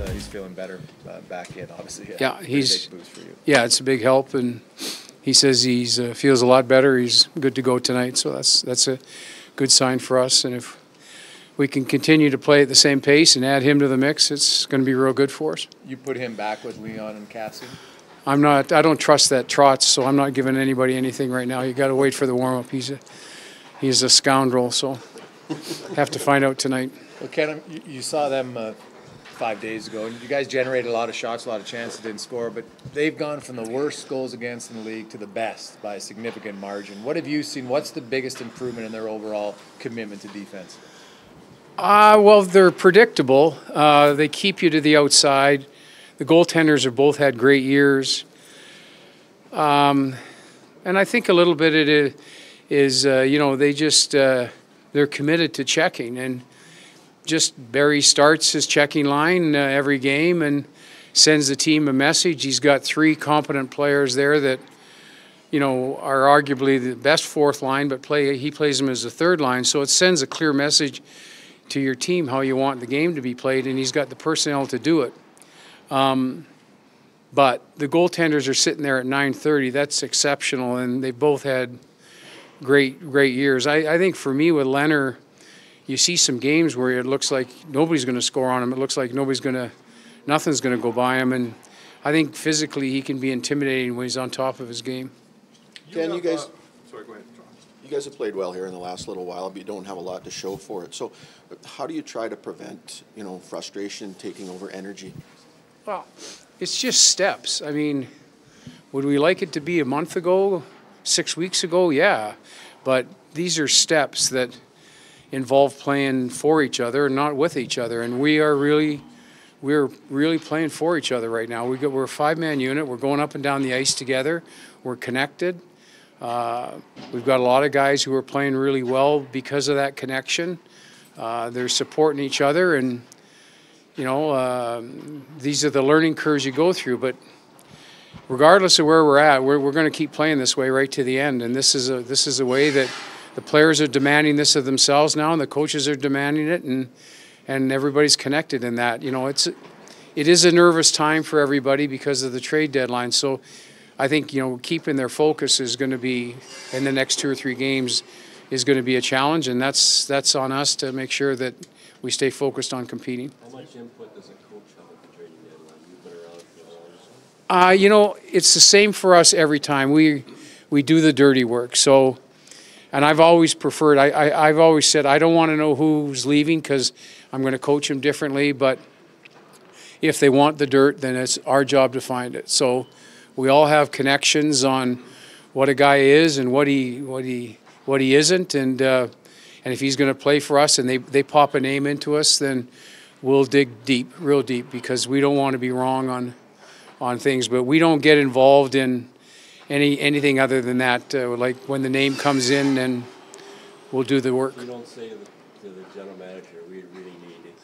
he's feeling better back in, obviously. Yeah, he's big boost for you. Yeah, it's a big help, and he says he's feels a lot better. He's good to go tonight, so that's a good sign for us. And if we can continue to play at the same pace and add him to the mix, it's going to be real good for us. You put him back with Leon and Cassie? I don't trust that Trotz, so I'm not giving anybody anything right now. You got to wait for the warm up. He's a scoundrel, so have to find out tonight. Well, Ken, you saw them 5 days ago, and you guys generated a lot of shots, a lot of chances, didn't score, but they've gone from the worst goals against in the league to the best by a significant margin. What have you seen? What's the biggest improvement in their overall commitment to defense? Well, they're predictable. They keep you to the outside. The goaltenders have both had great years. And I think a little bit it is they just, they're committed to checking. And just Barry starts his checking line every game and sends the team a message. He's got 3 competent players there that, are arguably the best fourth line, but he plays them as a third line. So it sends a clear message to your team how you want the game to be played, and he's got the personnel to do it. But the goaltenders are sitting there at .930. That's exceptional, and they both had great years. I think for me with Leonard, you see some games where it looks like nobody's going to score on him. It looks like nothing's going to go by him, and I think physically he can be intimidating when he's on top of his game. Ken, you guys. Sorry, go ahead, John. You guys have played well here in the last little while, but you don't have a lot to show for it. So how do you try to prevent, frustration taking over energy? Well, it's just steps. I mean, would we like it to be a month ago, 6 weeks ago? Yeah. But these are steps that involve playing for each other and not with each other. And we're really playing for each other right now. We're a 5-man unit. We're going up and down the ice together. We're connected. We've got a lot of guys who are playing really well because of that connection. They're supporting each other, and these are the learning curves you go through. But regardless of where we're at, we're going to keep playing this way right to the end. And this is a way that the players are demanding this of themselves now, and the coaches are demanding it, and everybody's connected in that. It is a nervous time for everybody because of the trade deadline. So I think, keeping their focus is going to be, in the next 2 or 3 games, is going to be a challenge, and that's on us to make sure that we stay focused on competing. How much input does a coach have at the trading deadline? You've been around for a long time. It's the same for us every time. We do the dirty work. So, and I've always preferred, I've always said I don't want to know who's leaving because I'm going to coach them differently, but if they want the dirt, then it's our job to find it. So we all have connections on what a guy is and what he isn't, and if he's going to play for us and they pop a name into us, then we'll dig deep, real deep, because we don't want to be wrong on things. But we don't get involved in anything other than that. Like when the name comes in, then we'll do the work. You don't say to the general manager, we really need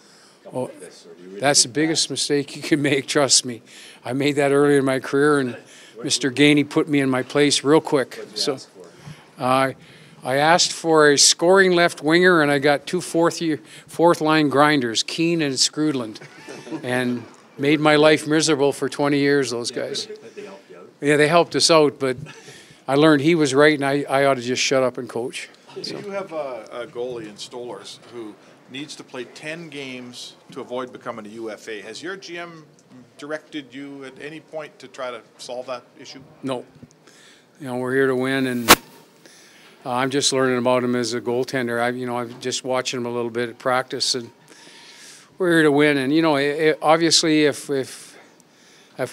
something like this, or we really that's the biggest mistake you can make, trust me. I made that earlier in my career, and Mr. Gainey put me in my place real quick. So I asked for a scoring left winger, and I got 2 fourth-line grinders, Keane and Scrudland, and made my life miserable for 20 years, those guys. But they helped you out. Yeah, they helped us out, but I learned he was right, and I ought to just shut up and coach. So. You have a goalie in Stolarz who needs to play 10 games to avoid becoming a UFA. Has your GM directed you at any point to try to solve that issue? No. We're here to win, and I'm just learning about him as a goaltender. I've just watching him a little bit at practice, and we're here to win. And obviously, if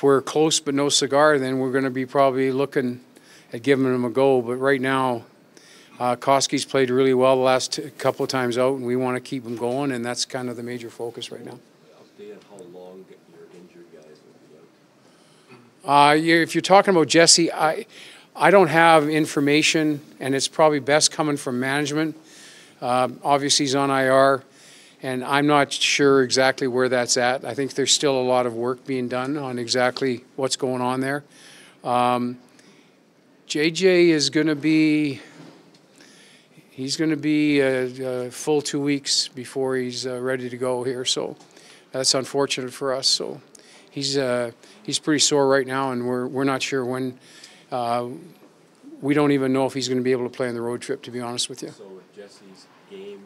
we're close but no cigar, then we're going to be probably looking at giving him a go. But right now, Koski's played really well the last couple of times out, and we want to keep him going, and that's kind of the major focus right now. Update on how long your injured guys will be out? If you're talking about Jesse, I don't have information, and it's probably best coming from management. Obviously, he's on IR, and I'm not sure exactly where that's at. I think there's still a lot of work being done on exactly what's going on there. JJ is going to be... He's going to be a full 2 weeks before he's ready to go here. So that's unfortunate for us. So he's pretty sore right now, and we're not sure when. We don't even know if he's going to be able to play on the road trip, to be honest with you. So Jesse's game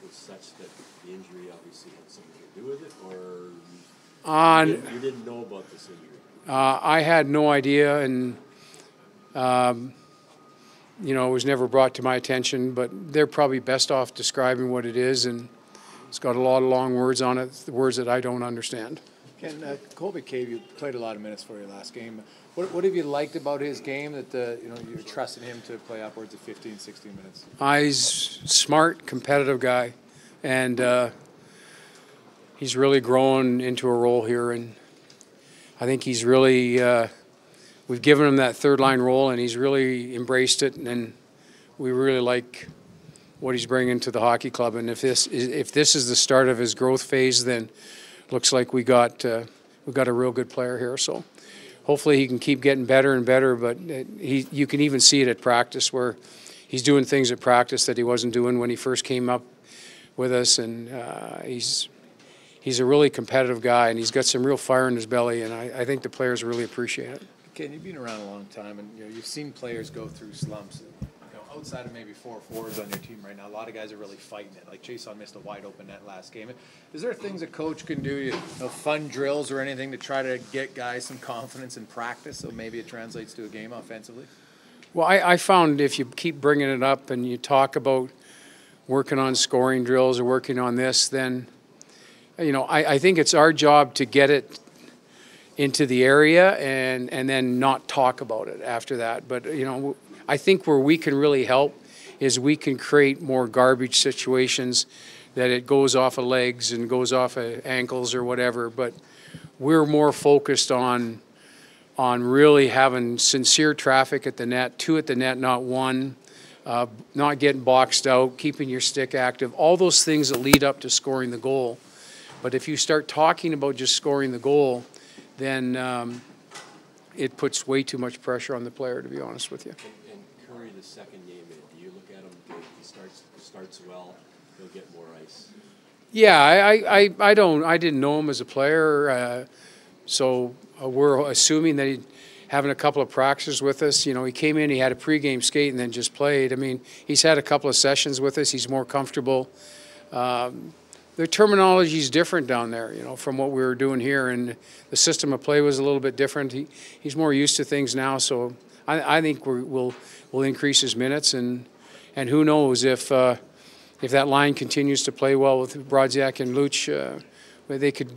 was such that the injury obviously had something to do with it, or you didn't know about this injury? I had no idea, and you know, it was never brought to my attention. But they're probably best off describing what it is, and it's got a lot of long words on it, words that I don't understand. Ken, Colby Cave, you played a lot of minutes for your last game. What have you liked about his game that you know you're trusting him to play upwards of 15, 16 minutes? He's a smart, competitive guy, and he's really grown into a role here. And I think he's really we've given him that third line role, and he's really embraced it. And we really like what he's bringing to the hockey club. And if this is the start of his growth phase, then looks like we got a real good player here. So hopefully he can keep getting better and better. But you can even see it at practice, where he's doing things at practice that he wasn't doing when he first came up with us. And he's a really competitive guy, and he's got some real fire in his belly. And I think the players really appreciate it. Ken, you've been around a long time, and you know you've seen players go through slumps. You know, outside of maybe 4 forwards on your team right now, a lot of guys are really fighting it. Like Jason missed a wide open net last game. Is there things a coach can do, you know, fun drills or anything to try to get guys some confidence in practice, so maybe it translates to a game offensively? Well, I found if you keep bringing it up and you talk about working on scoring drills or working on this, then, you know, I think it's our job to get it into the area and then not talk about it after that. But, you know, I think where we can really help is we can create more garbage situations that it goes off of legs and goes off of ankles or whatever. But we're more focused on really having sincere traffic at the net, 2 at the net, not 1, not getting boxed out, keeping your stick active, all those things that lead up to scoring the goal. But if you start talking about just scoring the goal, then it puts way too much pressure on the player, to be honest with you. And Curry, the second game, do you look at him, he starts well, he'll get more ice? Yeah, I didn't know him as a player, so we're assuming that he'd having a couple of practices with us. You know, he came in, he had a pregame skate and then just played. I mean, he's had a couple of sessions with us. He's more comfortable. The terminology is different down there, you know, from what we were doing here, and the system of play was a little bit different. He's more used to things now, so I think we'll increase his minutes, and who knows if that line continues to play well with Brodziak and Luch, they could